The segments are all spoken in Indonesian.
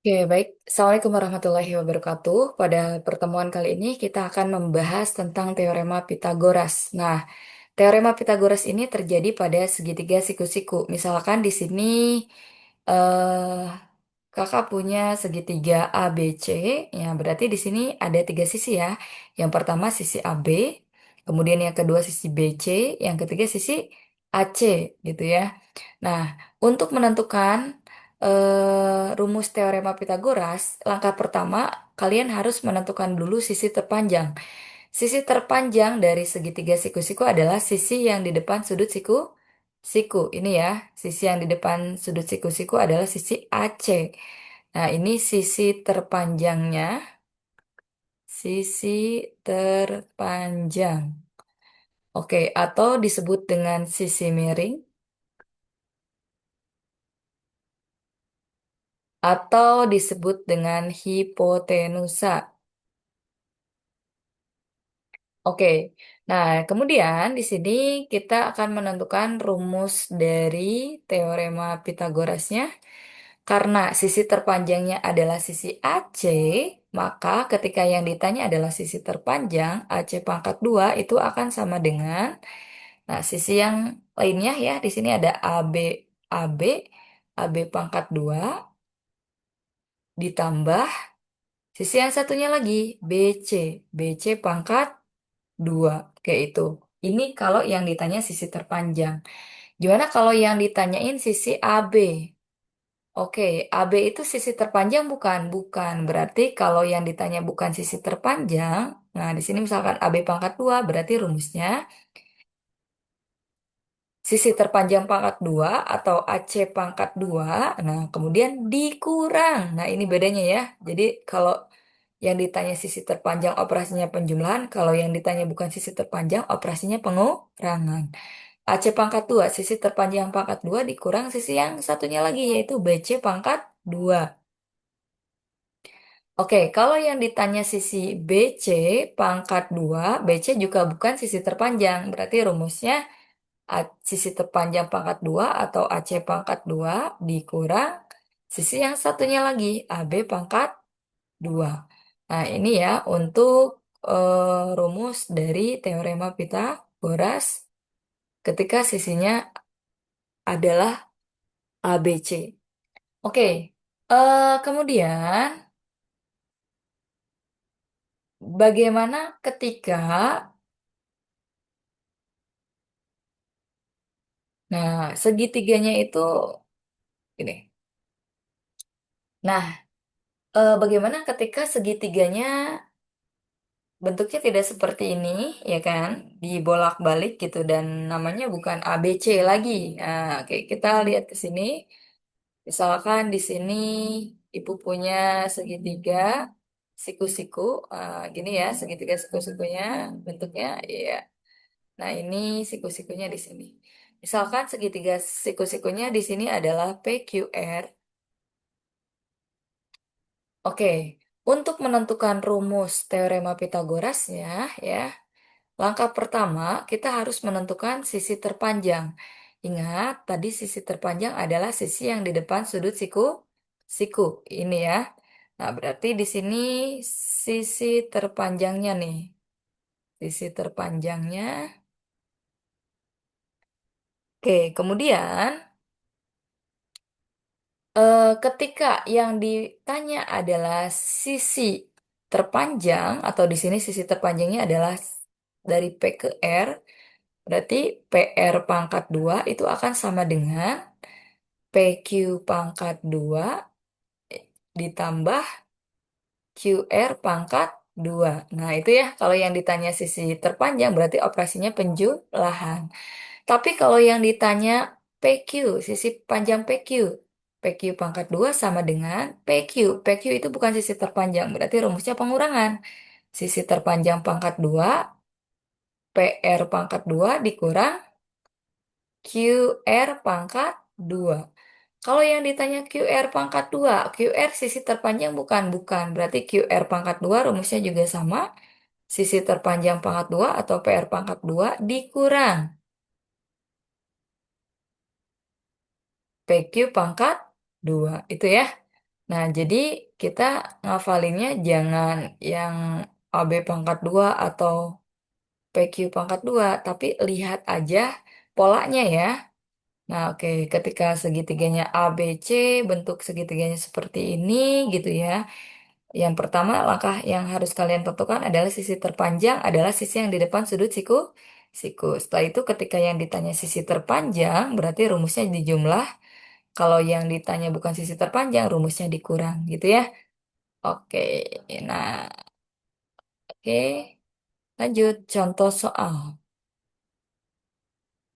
Oke, baik. Assalamualaikum warahmatullahi wabarakatuh. Pada pertemuan kali ini kita akan membahas tentang teorema Pitagoras. Nah, teorema Pitagoras ini terjadi pada segitiga siku-siku. Misalkan di sini eh, kakak punya segitiga ABC, ya berarti di sini ada tiga sisi ya. Yang pertama sisi AB, kemudian yang kedua sisi BC, yang ketiga sisi AC, gitu ya. Nah, untuk menentukan rumus teorema Pitagoras, langkah pertama kalian harus menentukan dulu sisi terpanjang. Sisi terpanjang dari segitiga siku-siku adalah sisi yang di depan sudut siku. Ini ya, sisi yang di depan sudut siku-siku adalah sisi AC. Nah, ini sisi terpanjangnya, sisi terpanjang. Oke, atau disebut dengan sisi miring, atau disebut dengan hipotenusa. Oke, nah kemudian di sini kita akan menentukan rumus dari teorema Pitagorasnya. Karena sisi terpanjangnya adalah sisi AC, maka ketika yang ditanya adalah sisi terpanjang, AC pangkat 2 itu akan sama dengan, nah sisi yang lainnya ya, di sini ada AB, AB pangkat 2 ditambah sisi yang satunya lagi, BC, BC pangkat 2 kayak itu. Ini kalau yang ditanya sisi terpanjang. Gimana kalau yang ditanyain sisi AB? Oke, AB itu sisi terpanjang bukan? Bukan. Berarti kalau yang ditanya bukan sisi terpanjang, nah di sini misalkan AB pangkat 2 berarti rumusnya sisi terpanjang pangkat 2 atau AC pangkat 2. Nah kemudian dikurang. Nah ini bedanya ya. Jadi kalau yang ditanya sisi terpanjang operasinya penjumlahan, kalau yang ditanya bukan sisi terpanjang operasinya pengurangan. AC pangkat 2, sisi terpanjang pangkat 2 dikurang sisi yang satunya lagi yaitu BC pangkat 2. Oke, kalau yang ditanya sisi BC pangkat 2, BC juga bukan sisi terpanjang. Berarti rumusnya sisi terpanjang pangkat 2 atau AC pangkat 2 dikurang sisi yang satunya lagi, AB pangkat 2. Nah, ini ya untuk rumus dari teorema Pitagoras ketika sisinya adalah ABC. Oke, kemudian bagaimana ketika, nah segitiganya itu ini. Nah, bagaimana ketika segitiganya bentuknya tidak seperti ini, ya kan? Dibolak-balik gitu dan namanya bukan ABC lagi. Nah, oke, kita lihat ke sini. Misalkan di sini ibu punya segitiga siku-siku, gini ya, segitiga siku-sikunya bentuknya, ya. Nah, ini siku-sikunya di sini. Misalkan segitiga siku-sikunya di sini adalah PQR. Oke, untuk menentukan rumus teorema Pitagorasnya, ya, langkah pertama kita harus menentukan sisi terpanjang. Ingat, tadi sisi terpanjang adalah sisi yang di depan sudut siku ini ya. Nah, berarti di sini sisi terpanjangnya nih. Sisi terpanjangnya. Oke, kemudian ketika yang ditanya adalah sisi terpanjang atau di sini sisi terpanjangnya adalah dari P ke R, berarti PR pangkat 2 itu akan sama dengan PQ pangkat 2 ditambah QR pangkat 2. Nah, itu ya kalau yang ditanya sisi terpanjang berarti operasinya penjumlahan. Tapi kalau yang ditanya PQ, sisi panjang PQ, PQ pangkat 2 sama dengan PQ. PQ itu bukan sisi terpanjang, berarti rumusnya pengurangan. Sisi terpanjang pangkat 2, PR pangkat 2 dikurang QR pangkat 2. Kalau yang ditanya QR pangkat 2, QR sisi terpanjang bukan? Bukan. Berarti QR pangkat 2 rumusnya juga sama. Sisi terpanjang pangkat 2 atau PR pangkat 2 dikurang PQ pangkat 2. Itu ya. Nah, jadi kita ngafalinnya jangan yang AB pangkat 2 atau PQ pangkat 2, tapi lihat aja polanya ya. Nah, oke, ketika segitiganya ABC, bentuk segitiganya seperti ini gitu ya. Yang pertama, langkah yang harus kalian tentukan adalah sisi terpanjang adalah sisi yang di depan sudut siku. Setelah itu ketika yang ditanya sisi terpanjang, berarti rumusnya dijumlah. Kalau yang ditanya bukan sisi terpanjang, rumusnya dikurang gitu ya. Oke, nah, oke. Lanjut, contoh soal.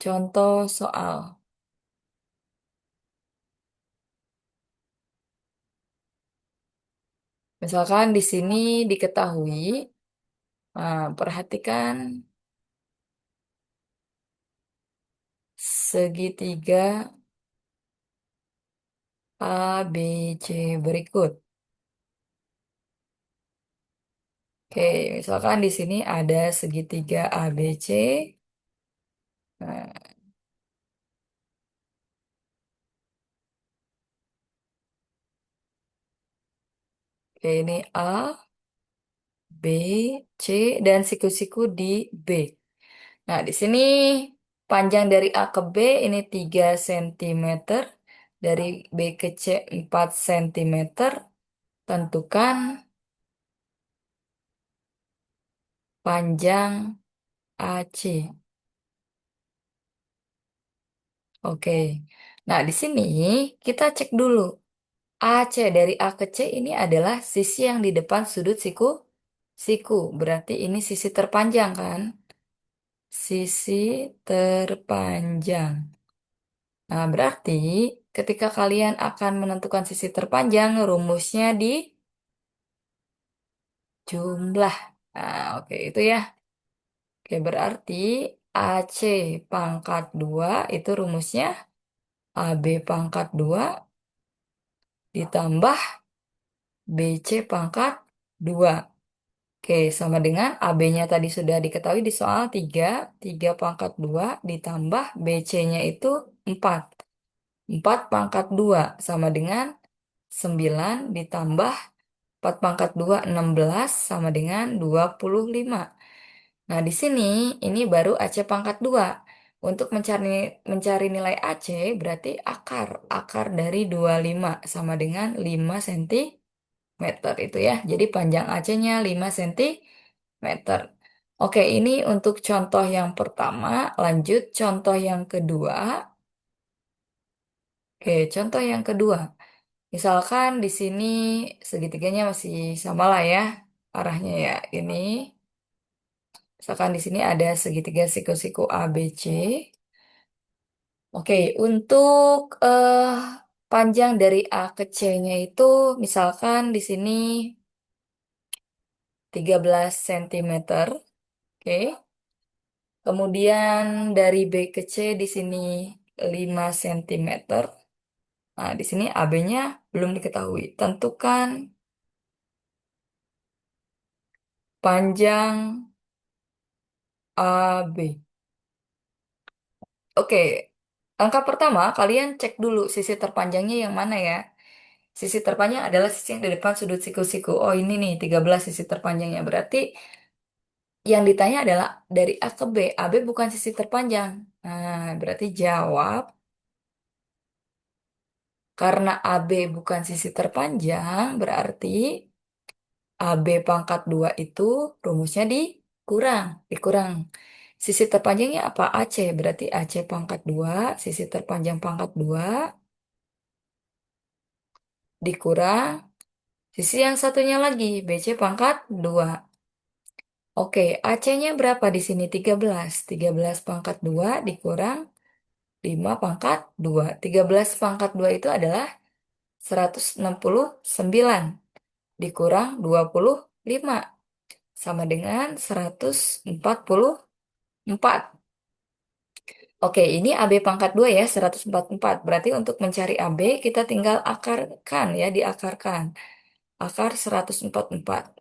Contoh soal. Misalkan di sini diketahui, perhatikan segitiga A, B, C berikut. Oke, misalkan di sini ada segitiga A, B, C. Nah, oke, ini A, B, C, dan siku-siku di B. Nah, di sini panjang dari A ke B ini 3 cm, dari B ke C 4 cm. Tentukan panjang AC. Oke. Nah, di sini kita cek dulu. AC dari A ke C ini adalah sisi yang di depan sudut siku. Berarti ini sisi terpanjang kan? Sisi terpanjang. Nah, berarti ketika kalian akan menentukan sisi terpanjang, rumusnya di jumlah. Nah, oke itu ya. Oke, berarti AC pangkat 2 itu rumusnya AB pangkat 2 ditambah BC pangkat 2. Oke, sama dengan AB-nya tadi sudah diketahui di soal 3. 3 pangkat 2 ditambah BC-nya itu 4. 4 pangkat 2 sama dengan 9 ditambah 4 pangkat 2 16 sama dengan 25. Nah, di sini ini baru AC pangkat 2. Untuk mencari mencari nilai AC berarti akar. Akar dari 25 sama dengan 5 cm itu ya. Jadi panjang AC-nya 5 cm. Oke, ini untuk contoh yang pertama. Lanjut contoh yang kedua. Oke, contoh yang kedua. Misalkan di sini segitiganya masih sama lah ya arahnya ya. Ini misalkan di sini ada segitiga siku-siku ABC. Oke, untuk panjang dari A ke C-nya itu misalkan di sini 13 cm. Oke. Kemudian dari B ke C di sini 5 cm. Nah, di sini AB-nya belum diketahui. Tentukan panjang AB. Oke, langkah pertama kalian cek dulu sisi terpanjangnya yang mana ya. Sisi terpanjang adalah sisi yang di depan sudut siku-siku. Oh ini nih 13 sisi terpanjangnya. Berarti yang ditanya adalah dari A ke B. AB bukan sisi terpanjang. Nah, berarti jawab karena AB bukan sisi terpanjang, berarti AB pangkat 2 itu rumusnya dikurang. Sisi terpanjangnya apa? AC. Berarti AC pangkat 2 sisi terpanjang pangkat 2 dikurang. Sisi yang satunya lagi, BC pangkat 2. Oke, AC-nya berapa di sini? 13. 13 pangkat 2 dikurang 5 pangkat 2. 13 pangkat 2 itu adalah 169 dikurang 25 sama dengan 144. Oke, ini AB pangkat 2 ya, 144. Berarti untuk mencari AB kita tinggal akarkan ya, diakarkan. Akar 144.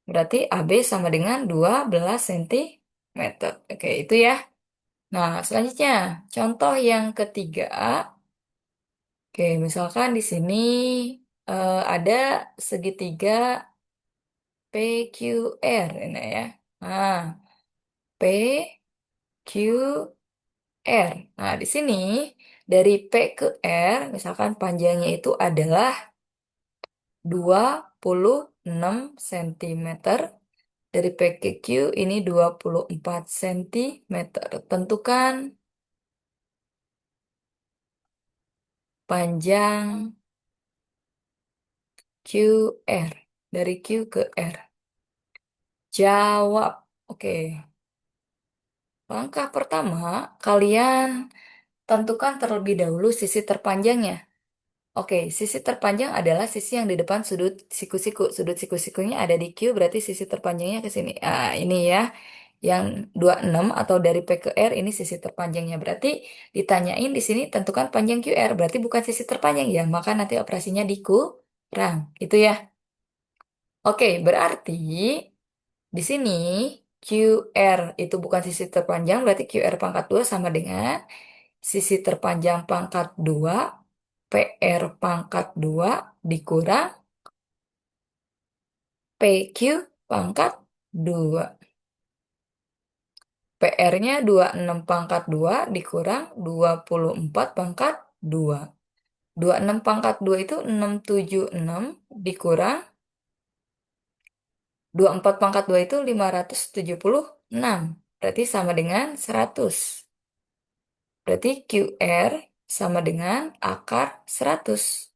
Berarti AB sama dengan 12 cm. Oke, itu ya. Nah, selanjutnya, contoh yang ketiga. Oke, misalkan di sini ada segitiga PQR ini ya. Nah, PQR. Nah, di sini dari P ke R, misalkan panjangnya itu adalah 26 cm. Dari P ke Q ini 24 cm. Tentukan panjang QR. Dari Q ke R. Jawab. Oke. Langkah pertama, kalian tentukan terlebih dahulu sisi terpanjangnya. Oke, sisi terpanjang adalah sisi yang di depan sudut siku-siku. Sudut siku-sikunya ada di Q, berarti sisi terpanjangnya ke sini. Ah, ini ya, yang 26 atau dari P ke R, ini sisi terpanjangnya. Berarti ditanyain di sini tentukan panjang QR, berarti bukan sisi terpanjang ya, maka nanti operasinya dikurang. Itu ya. Oke, berarti di sini QR itu bukan sisi terpanjang, berarti QR pangkat 2 sama dengan sisi terpanjang pangkat 2 PR pangkat 2 dikurang PQ pangkat 2. PR-nya 26 pangkat 2 dikurang 24 pangkat 2. 26 pangkat 2 itu 676 dikurang 24 pangkat 2 itu 576. Berarti sama dengan 100. Berarti QR sama dengan akar 100.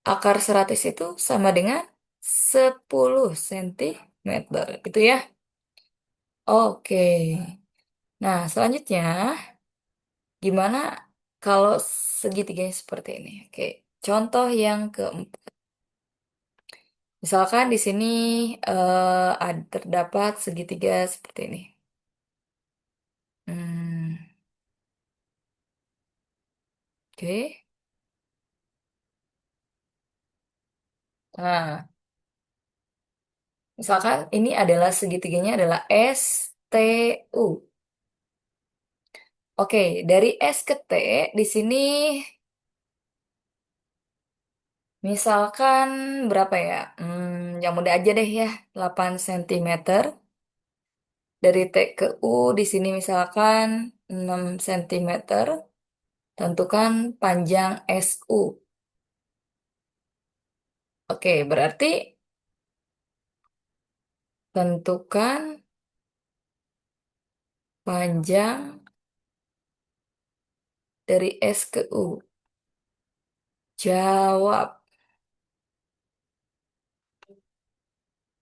Akar 100 itu sama dengan 10 cm. Itu ya. Oke. Nah, selanjutnya gimana kalau segitiganya seperti ini? Oke. Contoh yang keempat. Misalkan di sini terdapat segitiga seperti ini. Hmm, oke. Nah, misalkan ini adalah segitiganya adalah STU. Oke, dari S ke T di sini misalkan berapa ya? Yang mudah aja deh ya, 8 cm. Dari T ke U di sini misalkan 6 cm. Tentukan panjang SU. Oke, berarti tentukan panjang dari S ke U. Jawab.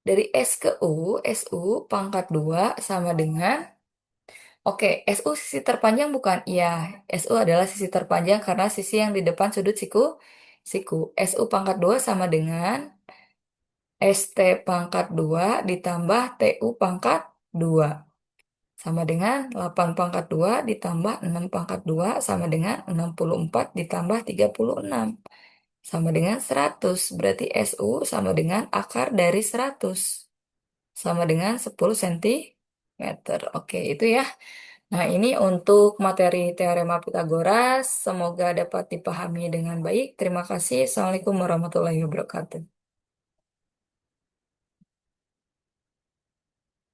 Dari S ke U, SU pangkat 2 sama dengan. Oke, SU sisi terpanjang bukan? Iya, SU adalah sisi terpanjang karena sisi yang di depan sudut siku. SU pangkat 2 sama dengan ST pangkat 2 ditambah TU pangkat 2. Sama dengan 8 pangkat 2 ditambah 6 pangkat 2 sama dengan 64 ditambah 36. Sama dengan 100. Berarti SU sama dengan akar dari 100. Sama dengan 10 cm. Oke, itu ya. Nah, ini untuk materi Teorema Pitagoras. Semoga dapat dipahami dengan baik. Terima kasih. Assalamualaikum warahmatullahi wabarakatuh.